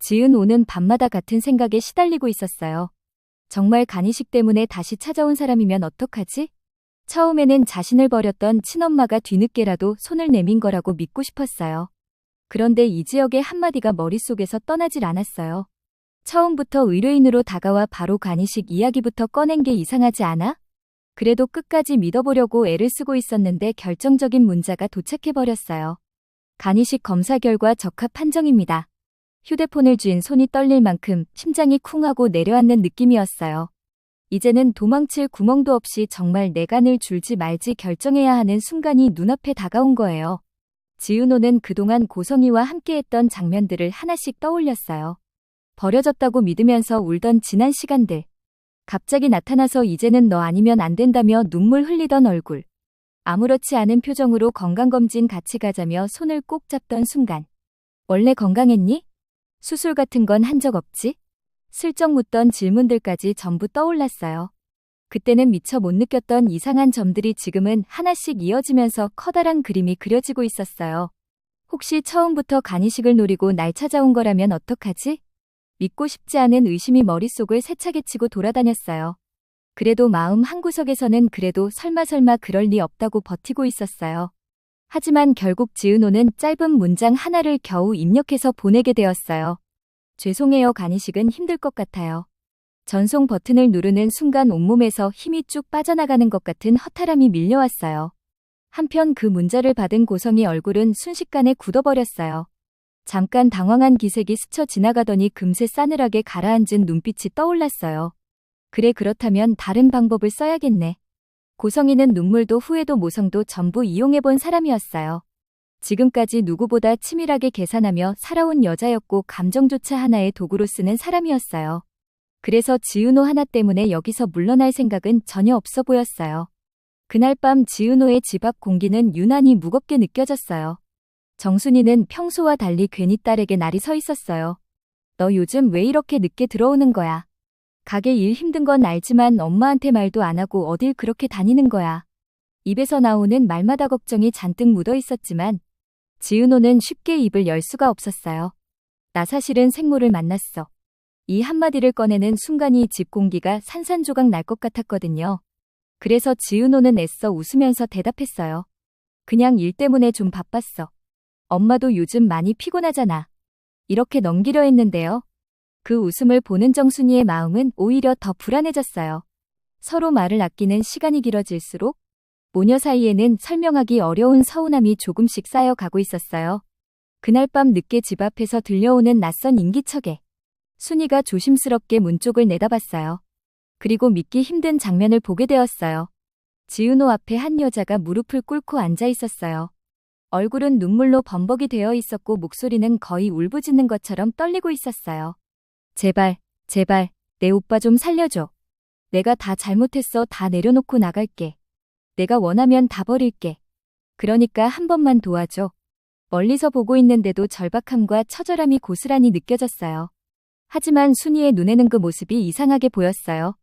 지은 오는 밤마다 같은 생각에 시달리고 있었어요. 정말 간이식 때문에 다시 찾아온 사람이면 어떡하지? 처음에는 자신을 버렸던 친엄마가 뒤늦게라도 손을 내민 거라고 믿고 싶었어요. 그런데 이지혁의 한마디가 머릿속에서 떠나질 않았어요. 처음부터 의뢰인으로 다가와 바로 간이식 이야기부터 꺼낸 게 이상하지 않아? 그래도 끝까지 믿어보려고 애를 쓰고 있었는데 결정적인 문자가 도착해버렸어요. 간이식 검사 결과 적합 판정입니다. 휴대폰을 쥔 손이 떨릴 만큼 심장이 쿵하고 내려앉는 느낌이었어요. 이제는 도망칠 구멍도 없이 정말 내간을 줄지 말지 결정해야 하는 순간이 눈앞에 다가온 거예요. 지은호는 그동안 고성이와 함께했던 장면들을 하나씩 떠올렸어요. 버려졌다고 믿으면서 울던 지난 시간들. 갑자기 나타나서 이제는 너 아니면 안 된다며 눈물 흘리던 얼굴. 아무렇지 않은 표정으로 건강검진 같이 가자며 손을 꼭 잡던 순간. 원래 건강했니? 수술 같은 건 한 적 없지? 슬쩍 묻던 질문들까지 전부 떠올랐어요. 그때는 미처 못 느꼈던 이상한 점들이 지금은 하나씩 이어지면서 커다란 그림이 그려지고 있었어요. 혹시 처음부터 간이식을 노리고 날 찾아온 거라면 어떡하지? 믿고 싶지 않은 의심이 머릿속을 세차게 치고 돌아다녔어요. 그래도 마음 한구석에서는 그래도 설마 그럴 리 없다고 버티고 있었어요. 하지만 결국 지은호는 짧은 문장 하나를 겨우 입력해서 보내게 되었어요. 죄송해요. 간이식은 힘들 것 같아요. 전송 버튼을 누르는 순간 온몸에서 힘이 쭉 빠져나가는 것 같은 허탈함이 밀려왔어요. 한편 그 문자를 받은 고성이 얼굴은 순식간에 굳어버렸어요. 잠깐 당황한 기색이 스쳐 지나가더니 금세 싸늘하게 가라앉은 눈빛이 떠올랐어요. 그래, 그렇다면 다른 방법을 써야겠네. 고성이는 눈물도 후회도 모성도 전부 이용해본 사람이었어요. 지금까지 누구보다 치밀하게 계산하며 살아온 여자였고 감정조차 하나의 도구로 쓰는 사람이었어요. 그래서 지은호 하나 때문에 여기서 물러날 생각은 전혀 없어 보였어요. 그날 밤 지은호의 집 앞 공기는 유난히 무겁게 느껴졌어요. 정순이는 평소와 달리 괜히 딸에게 날이 서 있었어요. 너 요즘 왜 이렇게 늦게 들어오는 거야? 가게 일 힘든 건 알지만 엄마한테 말도 안 하고 어딜 그렇게 다니는 거야? 입에서 나오는 말마다 걱정이 잔뜩 묻어 있었지만 지은호는 쉽게 입을 열 수가 없었어요. 나 사실은 생모를 만났어. 이 한마디를 꺼내는 순간이 집 공기가 산산조각 날 것 같았거든요. 그래서 지은호는 애써 웃으면서 대답했어요. 그냥 일 때문에 좀 바빴어. 엄마도 요즘 많이 피곤하잖아. 이렇게 넘기려 했는데요. 그 웃음을 보는 정순이의 마음은 오히려 더 불안해졌어요. 서로 말을 아끼는 시간이 길어질수록 모녀 사이에는 설명하기 어려운 서운함이 조금씩 쌓여가고 있었어요. 그날 밤 늦게 집 앞에서 들려오는 낯선 인기척에 순이가 조심스럽게 문 쪽을 내다봤어요. 그리고 믿기 힘든 장면을 보게 되었어요. 지은호 앞에 한 여자가 무릎을 꿇고 앉아 있었어요. 얼굴은 눈물로 범벅이 되어 있었고 목소리는 거의 울부짖는 것처럼 떨리고 있었어요. 제발, 제발, 내 오빠 좀 살려줘. 내가 다 잘못했어. 다 내려놓고 나갈게. 내가 원하면 다 버릴게. 그러니까 한 번만 도와줘. 멀리서 보고 있는데도 절박함과 처절함이 고스란히 느껴졌어요. 하지만 순이의 눈에는 그 모습이 이상하게 보였어요.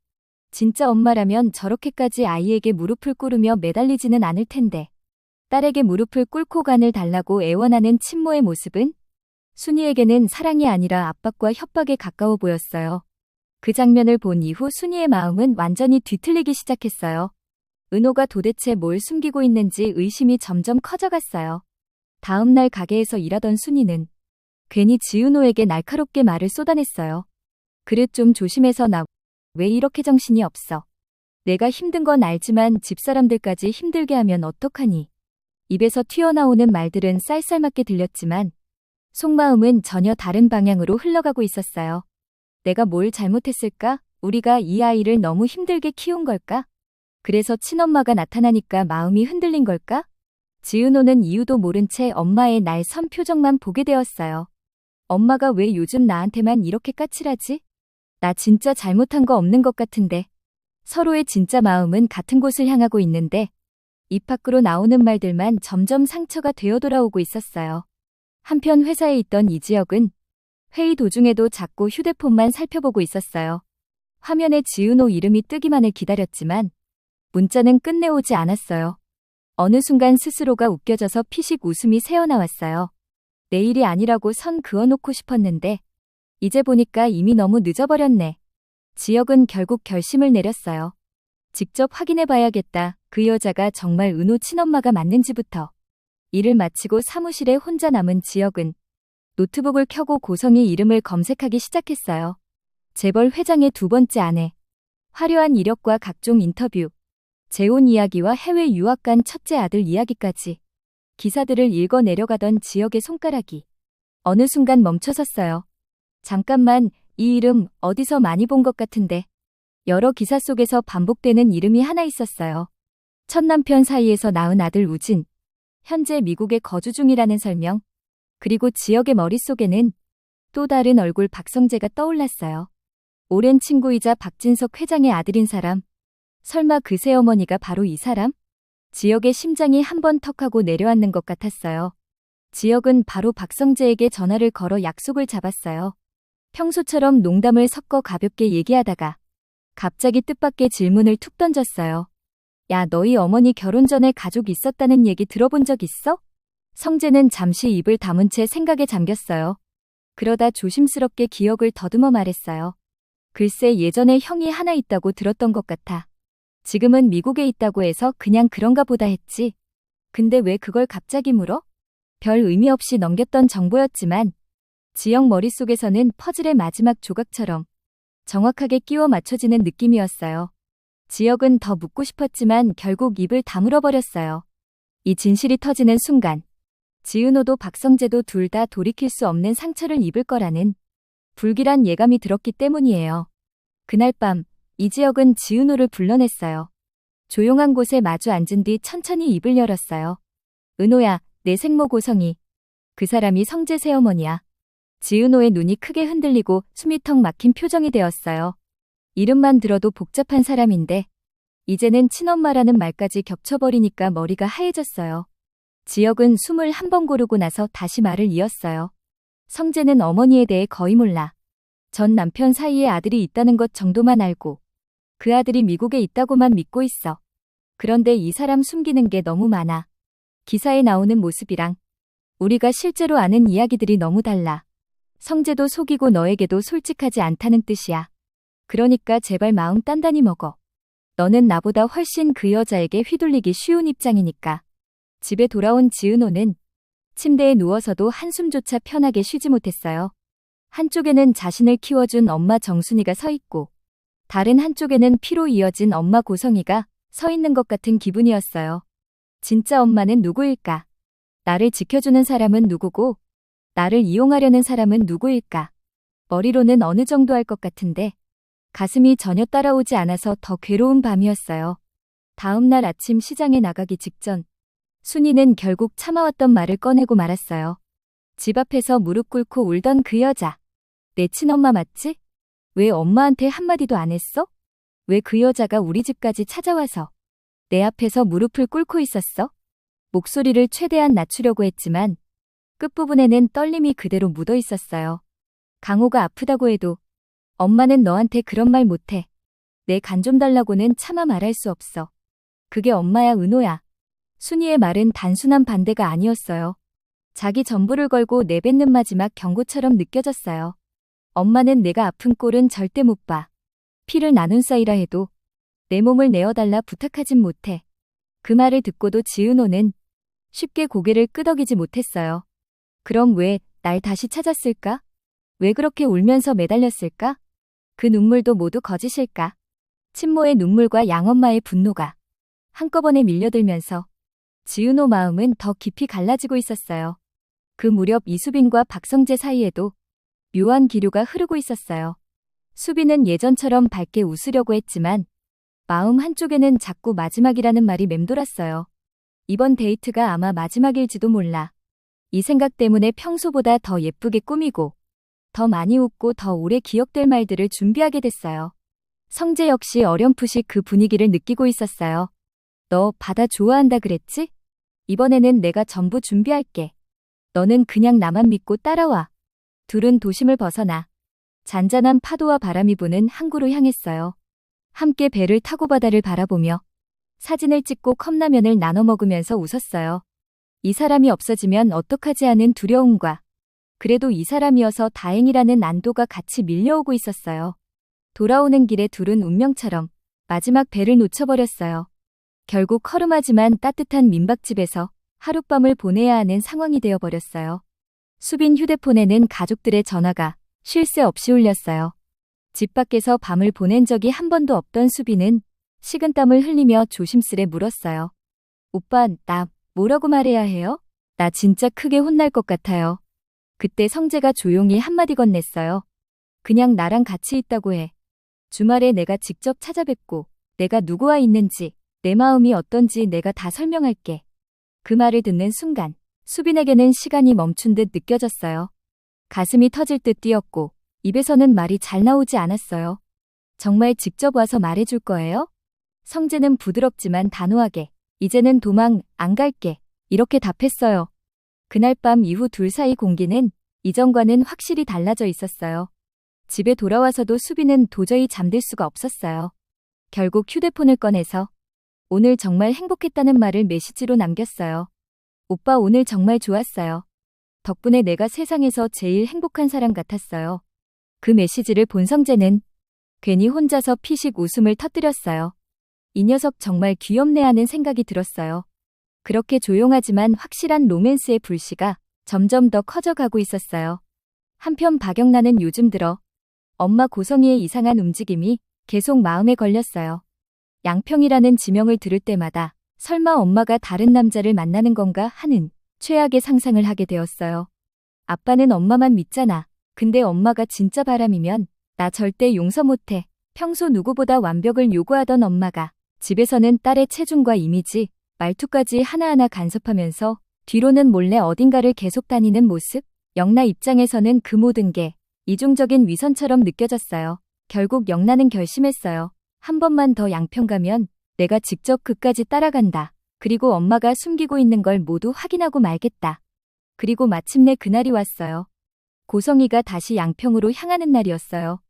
진짜 엄마라면 저렇게까지 아이에게 무릎을 꿇으며 매달리지는 않을 텐데. 딸에게 무릎을 꿇고 간을 달라고 애원하는 친모의 모습은 순이에게는 사랑이 아니라 압박과 협박에 가까워 보였어요. 그 장면을 본 이후 순이의 마음은 완전히 뒤틀리기 시작했어요. 은호가 도대체 뭘 숨기고 있는지 의심이 점점 커져갔어요. 다음 날 가게에서 일하던 순이는 괜히 지은호에게 날카롭게 말을 쏟아냈어요. 그릇 좀 조심해서 나. 왜 이렇게 정신이 없어? 내가 힘든 건 알지만 집사람들까지 힘들게 하면 어떡하니? 입에서 튀어나오는 말들은 쌀쌀맞게 들렸지만 속마음은 전혀 다른 방향으로 흘러가고 있었어요. 내가 뭘 잘못했을까? 우리가 이 아이를 너무 힘들게 키운 걸까? 그래서 친엄마가 나타나니까 마음이 흔들린 걸까? 지은호는 이유도 모른 채 엄마의 날 선 표정만 보게 되었어요. 엄마가 왜 요즘 나한테만 이렇게 까칠하지? 나 진짜 잘못한 거 없는 것 같은데. 서로의 진짜 마음은 같은 곳을 향하고 있는데 입 밖으로 나오는 말들만 점점 상처가 되어 돌아오고 있었어요. 한편 회사에 있던 이지혁은 회의 도중에도 자꾸 휴대폰만 살펴보고 있었어요. 화면에 지은호 이름이 뜨기만을 기다렸지만 문자는 끝내 오지 않았어요. 어느 순간 스스로가 웃겨져서 피식 웃음이 새어나왔어요. 내일이 아니라고 선 그어놓고 싶었는데 이제 보니까 이미 너무 늦어버렸네. 지혁은 결국 결심을 내렸어요. 직접 확인해 봐야겠다. 그 여자가 정말 은호 친엄마가 맞는지부터. 일을 마치고 사무실에 혼자 남은 지혁은 노트북을 켜고 고성희 이름을 검색하기 시작했어요. 재벌 회장의 두 번째 아내. 화려한 이력과 각종 인터뷰. 재혼 이야기와 해외 유학 간 첫째 아들 이야기까지. 기사들을 읽어 내려가던 지혁의 손가락이 어느 순간 멈춰섰어요. 잠깐만, 이 이름 어디서 많이 본 것 같은데. 여러 기사 속에서 반복되는 이름이 하나 있었어요. 첫 남편 사이에서 낳은 아들 우진. 현재 미국에 거주 중이라는 설명. 그리고 지혁의 머릿속에는 또 다른 얼굴 박성재가 떠올랐어요. 오랜 친구이자 박진석 회장의 아들인 사람. 설마 그 새어머니가 바로 이 사람? 지혁의 심장이 한번 턱하고 내려앉는 것 같았어요. 지혁은 바로 박성재에게 전화를 걸어 약속을 잡았어요. 평소처럼 농담을 섞어 가볍게 얘기하다가 갑자기 뜻밖의 질문을 툭 던졌어요. 야, 너희 어머니 결혼 전에 가족 있었다는 얘기 들어본 적 있어? 성재는 잠시 입을 다문 채 생각에 잠겼어요. 그러다 조심스럽게 기억을 더듬어 말했어요. 글쎄, 예전에 형이 하나 있다고 들었던 것 같아. 지금은 미국에 있다고 해서 그냥 그런가 보다 했지. 근데 왜 그걸 갑자기 물어? 별 의미 없이 넘겼던 정보였지만 지영 머릿속에서는 퍼즐의 마지막 조각처럼 정확하게 끼워 맞춰지는 느낌이었어요. 지혁은 더 묻고 싶었지만 결국 입을 다물어 버렸어요. 이 진실이 터지는 순간 지은호도 박성재도 둘 다 돌이킬 수 없는 상처를 입을 거라는 불길한 예감이 들었기 때문이에요. 그날 밤 이지혁은 지은호를 불러냈어요. 조용한 곳에 마주 앉은 뒤 천천히 입을 열었어요. 은호야, 내 생모 고성희. 그 사람이 성재 새어머니야. 지은호의 눈이 크게 흔들리고 숨이 턱 막힌 표정이 되었어요. 이름만 들어도 복잡한 사람인데 이제는 친엄마라는 말까지 겹쳐버리니까 머리가 하얘졌어요. 지혁은 숨을 한 번 고르고 나서 다시 말을 이었어요. 성재는 어머니에 대해 거의 몰라. 전 남편 사이에 아들이 있다는 것 정도만 알고 그 아들이 미국에 있다고만 믿고 있어. 그런데 이 사람 숨기는 게 너무 많아. 기사에 나오는 모습이랑 우리가 실제로 아는 이야기들이 너무 달라. 성재도 속이고 너에게도 솔직하지 않다는 뜻이야. 그러니까 제발 마음 단단히 먹어. 너는 나보다 훨씬 그 여자에게 휘둘리기 쉬운 입장이니까. 집에 돌아온 지은호는 침대에 누워서도 한숨조차 편하게 쉬지 못했어요. 한쪽에는 자신을 키워준 엄마 정순이가 서 있고 다른 한쪽에는 피로 이어진 엄마 고성희가 서 있는 것 같은 기분이었어요. 진짜 엄마는 누구일까? 나를 지켜주는 사람은 누구고 나를 이용하려는 사람은 누구일까? 머리로는 어느 정도 알 것 같은데 가슴이 전혀 따라오지 않아서 더 괴로운 밤이었어요. 다음 날 아침 시장에 나가기 직전 순이는 결국 참아왔던 말을 꺼내고 말았어요. 집 앞에서 무릎 꿇고 울던 그 여자. 내 친엄마 맞지? 왜 엄마한테 한마디도 안 했어? 왜 그 여자가 우리 집까지 찾아와서 내 앞에서 무릎을 꿇고 있었어? 목소리를 최대한 낮추려고 했지만 끝부분에는 떨림이 그대로 묻어 있었어요. 강호가 아프다고 해도 엄마는 너한테 그런 말 못해. 내 간 좀 달라고는 차마 말할 수 없어. 그게 엄마야, 은호야. 순이의 말은 단순한 반대가 아니었어요. 자기 전부를 걸고 내뱉는 마지막 경고처럼 느껴졌어요. 엄마는 내가 아픈 꼴은 절대 못 봐. 피를 나눈 사이라 해도 내 몸을 내어달라 부탁하진 못해. 그 말을 듣고도 지은호는 쉽게 고개를 끄덕이지 못했어요. 그럼 왜 날 다시 찾았을까? 왜 그렇게 울면서 매달렸을까? 그 눈물도 모두 거짓일까? 친모의 눈물과 양엄마의 분노가 한꺼번에 밀려들면서 지은호 마음은 더 깊이 갈라지고 있었어요. 그 무렵 이수빈과 박성재 사이에도 묘한 기류가 흐르고 있었어요. 수빈은 예전처럼 밝게 웃으려고 했지만 마음 한쪽에는 자꾸 마지막이라는 말이 맴돌았어요. 이번 데이트가 아마 마지막일지도 몰라. 이 생각 때문에 평소보다 더 예쁘게 꾸미고 더 많이 웃고 더 오래 기억될 말들을 준비하게 됐어요. 성재 역시 어렴풋이 그 분위기를 느끼고 있었어요. 너 바다 좋아한다 그랬지? 이번에는 내가 전부 준비할게. 너는 그냥 나만 믿고 따라와. 둘은 도심을 벗어나 잔잔한 파도와 바람이 부는 항구로 향했어요. 함께 배를 타고 바다를 바라보며 사진을 찍고 컵라면을 나눠 먹으면서 웃었어요. 이 사람이 없어지면 어떡하지 하는 두려움과 그래도 이 사람이어서 다행이라는 안도가 같이 밀려오고 있었어요. 돌아오는 길에 둘은 운명처럼 마지막 배를 놓쳐버렸어요. 결국 허름하지만 따뜻한 민박집에서 하룻밤을 보내야 하는 상황이 되어버렸어요. 수빈 휴대폰에는 가족들의 전화가 쉴 새 없이 울렸어요. 집 밖에서 밤을 보낸 적이 한 번도 없던 수빈은 식은땀을 흘리며 조심스레 물었어요. 오빠, 나 뭐라고 말해야 해요? 나 진짜 크게 혼날 것 같아요. 그때 성재가 조용히 한마디 건넸어요. 그냥 나랑 같이 있다고 해. 주말에 내가 직접 찾아뵙고 내가 누구와 있는지 내 마음이 어떤지 내가 다 설명할게. 그 말을 듣는 순간 수빈에게는 시간이 멈춘 듯 느껴졌어요. 가슴이 터질 듯 뛰었고 입에서는 말이 잘 나오지 않았어요. 정말 직접 와서 말해줄 거예요? 성재는 부드럽지만 단호하게 이제는 도망 안 갈게 이렇게 답했어요. 그날 밤 이후 둘 사이 공기는 이전과는 확실히 달라져 있었어요. 집에 돌아와서도 수빈은 도저히 잠들 수가 없었어요. 결국 휴대폰을 꺼내서 오늘 정말 행복했다는 말을 메시지로 남겼어요. 오빠 오늘 정말 좋았어요. 덕분에 내가 세상에서 제일 행복한 사람 같았어요. 그 메시지를 본 성재는 괜히 혼자서 피식 웃음을 터뜨렸어요. 이 녀석 정말 귀엽네 하는 생각이 들었어요. 그렇게 조용하지만 확실한 로맨스의 불씨가 점점 더 커져가고 있었어요. 한편 박영란은 요즘 들어 엄마 고성희의 이상한 움직임이 계속 마음에 걸렸어요. 양평이라는 지명을 들을 때마다 설마 엄마가 다른 남자를 만나는 건가 하는 최악의 상상을 하게 되었어요. 아빠는 엄마만 믿잖아. 근데 엄마가 진짜 바람이면 나 절대 용서 못해. 평소 누구보다 완벽을 요구하던 엄마가 집에서는 딸의 체중과 이미지, 말투까지 하나하나 간섭하면서 뒤로는 몰래 어딘가를 계속 다니는 모습? 영나 입장에서는 그 모든 게 이중적인 위선처럼 느껴졌어요. 결국 영나는 결심했어요. 한 번만 더 양평 가면 내가 직접 그까지 따라간다. 그리고 엄마가 숨기고 있는 걸 모두 확인하고 말겠다. 그리고 마침내 그날이 왔어요. 고성희가 다시 양평으로 향하는 날이었어요.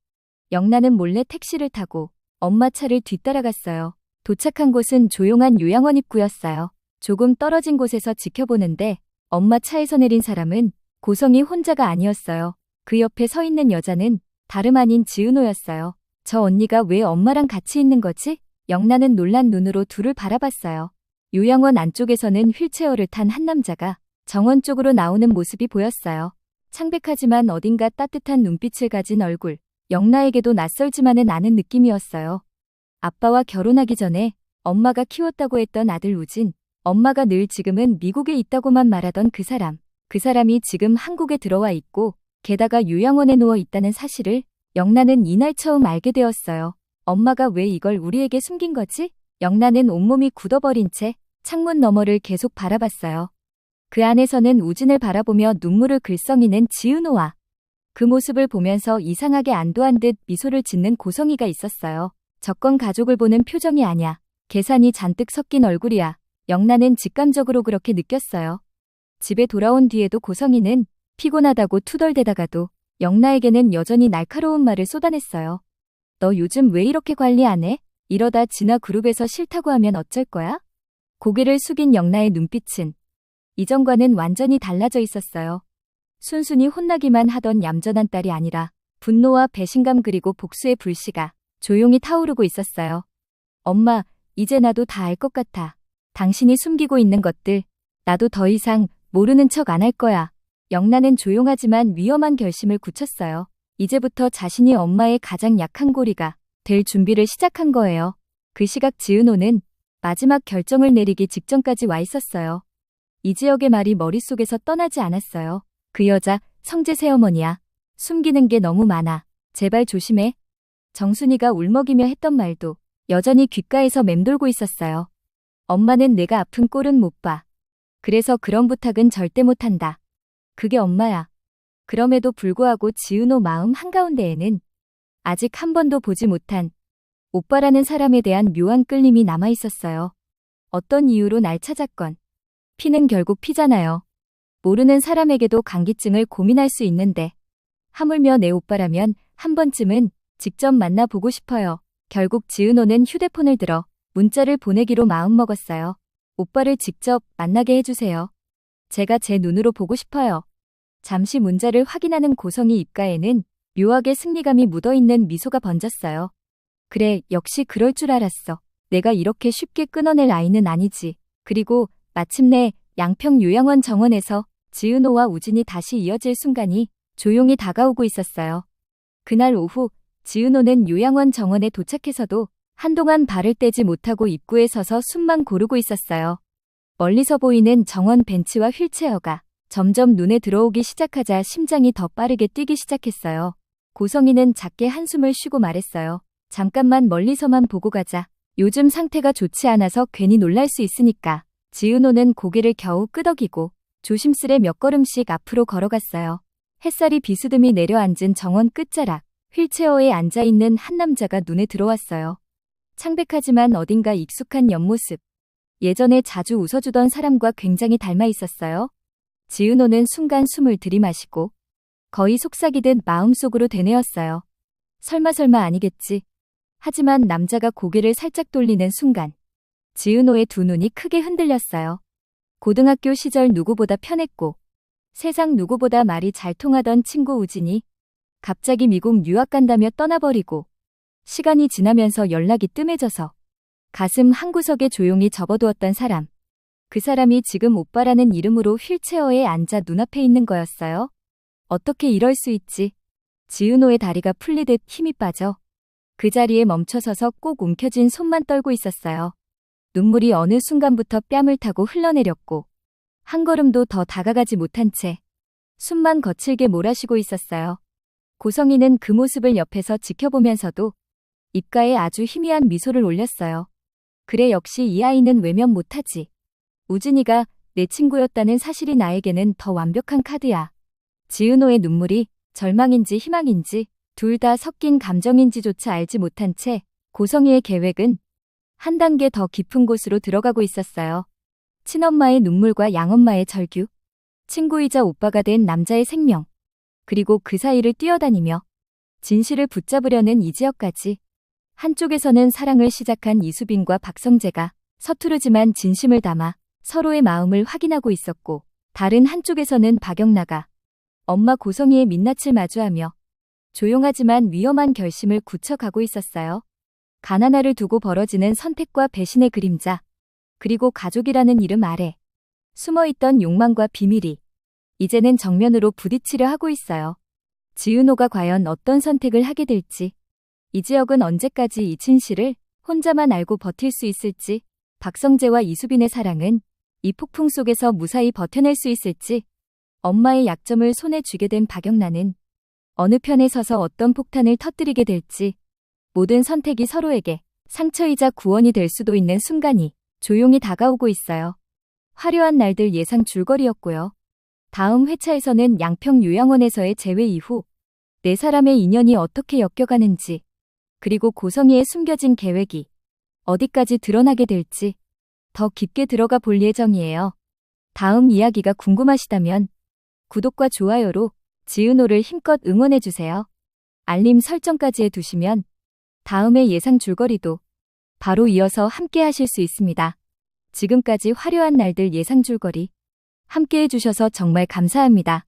영나는 몰래 택시를 타고 엄마 차를 뒤따라갔어요. 도착한 곳은 조용한 요양원 입구였어요. 조금 떨어진 곳에서 지켜보는데 엄마 차에서 내린 사람은 고성희 혼자가 아니었어요. 그 옆에 서 있는 여자는 다름 아닌 지은호였어요. 저 언니가 왜 엄마랑 같이 있는 거지? 영나는 놀란 눈으로 둘을 바라봤어요. 요양원 안쪽에서는 휠체어를 탄 한 남자가 정원 쪽으로 나오는 모습이 보였어요. 창백하지만 어딘가 따뜻한 눈빛을 가진 얼굴. 영나에게도 낯설지만은 않은 느낌이었어요. 아빠와 결혼하기 전에 엄마가 키웠다고 했던 아들 우진. 엄마가 늘 지금은 미국에 있다고만 말하던 그 사람. 그 사람이 지금 한국에 들어와 있고 게다가 요양원에 누워 있다는 사실을 영나는 이날 처음 알게 되었어요. 엄마가 왜 이걸 우리에게 숨긴 거지? 영나는 온몸이 굳어버린 채 창문 너머를 계속 바라봤어요. 그 안에서는 우진을 바라보며 눈물을 글썽이는 지은호와 그 모습을 보면서 이상하게 안도한 듯 미소를 짓는 고성희가 있었어요. 적건 가족을 보는 표정이 아냐. 계산이 잔뜩 섞인 얼굴이야. 영나는 직감적으로 그렇게 느꼈어요. 집에 돌아온 뒤에도 고성희는 피곤하다고 투덜대다가도 영나에게는 여전히 날카로운 말을 쏟아냈어요. 너 요즘 왜 이렇게 관리 안 해? 이러다 진아 그룹에서 싫다고 하면 어쩔 거야? 고개를 숙인 영나의 눈빛은 이전과는 완전히 달라져 있었어요. 순순히 혼나기만 하던 얌전한 딸이 아니라 분노와 배신감 그리고 복수의 불씨가 조용히 타오르고 있었어요. 엄마, 이제 나도 다 알 것 같아. 당신이 숨기고 있는 것들, 나도 더 이상 모르는 척 안 할 거야. 영나는 조용하지만 위험한 결심을 굳혔어요. 이제부터 자신이 엄마의 가장 약한 고리가 될 준비를 시작한 거예요. 그 시각 지은호는 마지막 결정을 내리기 직전까지 와 있었어요. 이지혁의 말이 머릿속에서 떠나지 않았어요. 그 여자, 성재 새어머니야. 숨기는 게 너무 많아. 제발 조심해. 정순이가 울먹이며 했던 말도 여전히 귓가에서 맴돌고 있었어요. 엄마는 내가 아픈 꼴은 못 봐. 그래서 그런 부탁은 절대 못한다. 그게 엄마야. 그럼에도 불구하고 지은호 마음 한가운데에는 아직 한 번도 보지 못한 오빠라는 사람에 대한 묘한 끌림이 남아 있었어요. 어떤 이유로 날 찾았건 피는 결국 피잖아요. 모르는 사람에게도 감기증을 고민할 수 있는데 하물며 내 오빠라면 한 번쯤은 직접 만나보고 싶어요. 결국 지은호는 휴대폰을 들어 문자를 보내기로 마음먹었어요. 오빠를 직접 만나게 해주세요. 제가 제 눈으로 보고 싶어요. 잠시 문자를 확인하는 고성희 입가에는 묘하게 승리감이 묻어있는 미소가 번졌어요. 그래, 역시 그럴 줄 알았어. 내가 이렇게 쉽게 끊어낼 아이는 아니지. 그리고 마침내 양평 요양원 정원에서 지은호와 우진이 다시 이어질 순간이 조용히 다가오고 있었어요. 그날 오후 지은호는 요양원 정원에 도착해서도 한동안 발을 떼지 못하고 입구에 서서 숨만 고르고 있었어요. 멀리서 보이는 정원 벤치와 휠체어가 점점 눈에 들어오기 시작하자 심장이 더 빠르게 뛰기 시작했어요. 고성희는 작게 한숨을 쉬고 말했어요. 잠깐만 멀리서만 보고 가자. 요즘 상태가 좋지 않아서 괜히 놀랄 수 있으니까. 지은호는 고개를 겨우 끄덕이고 조심스레 몇 걸음씩 앞으로 걸어갔어요. 햇살이 비스듬히 내려앉은 정원 끝자락, 휠체어에 앉아있는 한 남자가 눈에 들어왔어요. 창백하지만 어딘가 익숙한 옆모습. 예전에 자주 웃어주던 사람과 굉장히 닮아 있었어요. 지은호는 순간 숨을 들이마시고 거의 속삭이듯 마음속으로 되뇌었어요. 설마 아니겠지. 하지만 남자가 고개를 살짝 돌리는 순간 지은호의 두 눈이 크게 흔들렸어요. 고등학교 시절 누구보다 편했고 세상 누구보다 말이 잘 통하던 친구 우진이 갑자기 미국 유학 간다며 떠나버리고 시간이 지나면서 연락이 뜸해져서 가슴 한구석에 조용히 접어두었던 사람. 그 사람이 지금 오빠라는 이름으로 휠체어에 앉아 눈앞에 있는 거였어요. 어떻게 이럴 수 있지? 지은호의 다리가 풀리듯 힘이 빠져 그 자리에 멈춰서서 꼭 움켜쥔 손만 떨고 있었어요. 눈물이 어느 순간부터 뺨을 타고 흘러내렸고 한 걸음도 더 다가가지 못한 채 숨만 거칠게 몰아쉬고 있었어요. 고성희는 그 모습을 옆에서 지켜보면서도 입가에 아주 희미한 미소를 올렸어요. 그래, 역시 이 아이는 외면 못하지. 우진이가 내 친구였다는 사실이 나에게는 더 완벽한 카드야. 지은호의 눈물이 절망인지 희망인지 둘 다 섞인 감정인지조차 알지 못한 채 고성희의 계획은 한 단계 더 깊은 곳으로 들어가고 있었어요. 친엄마의 눈물과 양엄마의 절규, 친구이자 오빠가 된 남자의 생명, 그리고 그 사이를 뛰어다니며 진실을 붙잡으려는 이지혁까지. 한쪽에서는 사랑을 시작한 이수빈과 박성재가 서투르지만 진심을 담아 서로의 마음을 확인하고 있었고, 다른 한쪽에서는 박영나가 엄마 고성희의 민낯을 마주하며 조용하지만 위험한 결심을 굳혀가고 있었어요. 가나나를 두고 벌어지는 선택과 배신의 그림자, 그리고 가족이라는 이름 아래 숨어있던 욕망과 비밀이 이제는 정면으로 부딪히려 하고 있어요. 지은호가 과연 어떤 선택을 하게 될지, 이지혁은 언제까지 이 진실을 혼자만 알고 버틸 수 있을지, 박성재와 이수빈의 사랑은 이 폭풍 속에서 무사히 버텨낼 수 있을지, 엄마의 약점을 손에 쥐게 된 박영란은 어느 편에 서서 어떤 폭탄을 터뜨리게 될지, 모든 선택이 서로에게 상처이자 구원이 될 수도 있는 순간이 조용히 다가오고 있어요. 화려한 날들 예상 줄거리였고요. 다음 회차에서는 양평 요양원에서의 재회 이후 네 사람의 인연이 어떻게 엮여가는지, 그리고 고성희의 숨겨진 계획이 어디까지 드러나게 될지 더 깊게 들어가 볼 예정이에요. 다음 이야기가 궁금하시다면 구독과 좋아요로 지은호를 힘껏 응원해주세요. 알림 설정까지 해두시면 다음의 예상 줄거리도 바로 이어서 함께 하실 수 있습니다. 지금까지 화려한 날들 예상 줄거리 함께 해주셔서 정말 감사합니다.